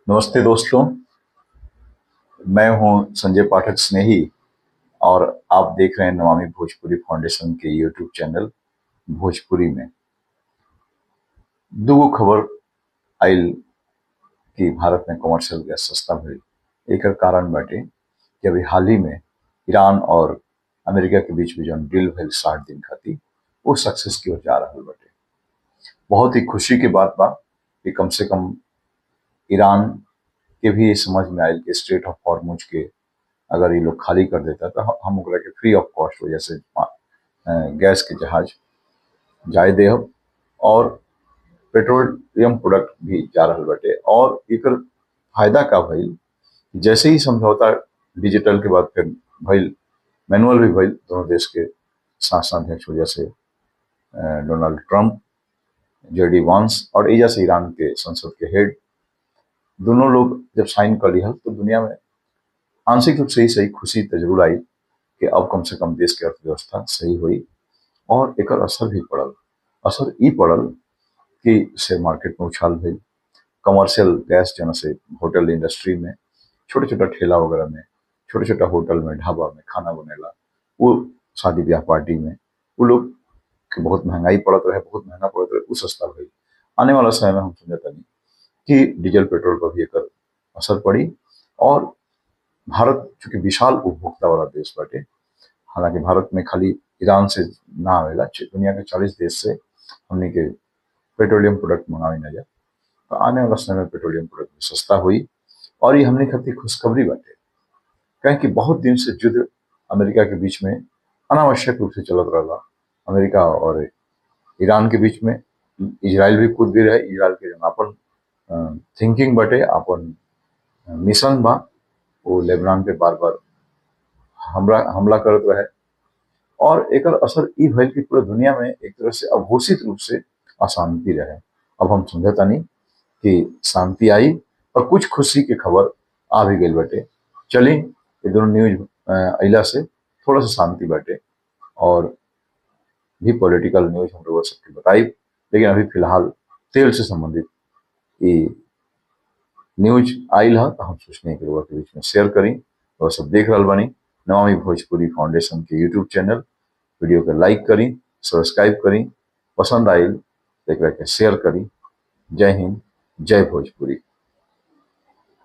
नमस्ते दोस्तों। मैं हूं संजय पाठक स्नेही और आप देख रहे हैं नमामि भोजपुरी फाउंडेशन के यूट्यूब चैनल भोजपुरी में। दुगो खबर आइल कि भारत में कमर्शियल गैस सस्ता भइल। एकर कारण बाटे कि अभी हाल ही में ईरान और अमेरिका के बीच में जौन डील भइल 60 दिन खातिर वो सक्सेस की ओर जा रहल बाटे। बहुत ही खुशी की बात बा कि कम से कम ईरान के भी ये समझ में आयल कि स्ट्रेट ऑफ हॉर्मुज के अगर ये लोग खाली कर देता तो हम ओकरा के फ्री ऑफ कॉस्ट वजह से गैस के जहाज जाए देहब और पेट्रोलियम प्रोडक्ट भी जा रहल बाटे। और एकर फायदा का भइल, जैसे ही समझौता डिजिटल के बाद फिर भइल, मैनुअल भी भइल दोनों देश के शासनाध्यक्ष वजह से डोनाल्ड ट्रंप, जेडी वांस और एजा से ईरान के संसद के हेड, दोनों लोग जब साइन कर लिहल तो दुनिया में आंशिक रूप से ही सही खुशी तो जरूर आई कि अब कम से कम देश की अर्थव्यवस्था सही हुई। और एकर असर भी पड़ल। असर ई पड़ल कि शेयर मार्केट में उछाल भइल, कमर्शियल गैस जन से होटल इंडस्ट्री में, छोटे छोटा ठेला वगैरह में, छोटे छोटा होटल में, ढाबा में खाना बनेला, वो शादी ब्याह पार्टी में वो लोग के बहुत महंगाई पड़त रहे, बहुत महंगा पड़त रहे, वो सस्ता भइल। आने वाला समय में हम समझता नहीं कि डीजल पेट्रोल पर भी एकर असर पड़ी। और भारत चूंकि विशाल उपभोक्ता वाला देश बाटे, हालांकि भारत में खाली ईरान से ना आवेला, दुनिया के 40 देश से हमने के पेट्रोलियम प्रोडक्ट मंगावे ना जा, तो आने वाला समय में पेट्रोलियम प्रोडक्ट भी सस्ता हुई। और ये हमने खातिर खुशखबरी बाटे, कहें कि बहुत दिन से युद्ध अमेरिका के बीच में अनावश्यक रूप से चलत रहा। अमेरिका और ईरान के बीच में इजराइल भी कूद गई रहे। इजराइल के जौन आपन थिंकिंग बाटे, आपन मिशन बा, वो लेबनान पे बार बार हमला हमला करत रहे। और एकर असर ई भइल कि पूरा दुनिया में एक तरह से अघोषित रूप से अशांति रहे। अब हम समझतानी कि शांति आई और कुछ खुशी के खबर आ भी गई बाटे। चली ये दोनों न्यूज अइला से थोड़ा सा शांति बाटे और भी पॉलिटिकल न्यूज हम लोग सबके बताई। लेकिन अभी फिलहाल तेल से संबंधित ये न्यूज आइल है तो हम सोचने के लोगों के बीच में शेयर करी और सब देख रहा बानी। नमामि भोजपुरी फाउंडेशन के यूट्यूब चैनल, वीडियो के लाइक करी, सब्सक्राइब करी, पसंद आइल तो एकरा के शेयर करी। जय हिंद, जय भोजपुरी।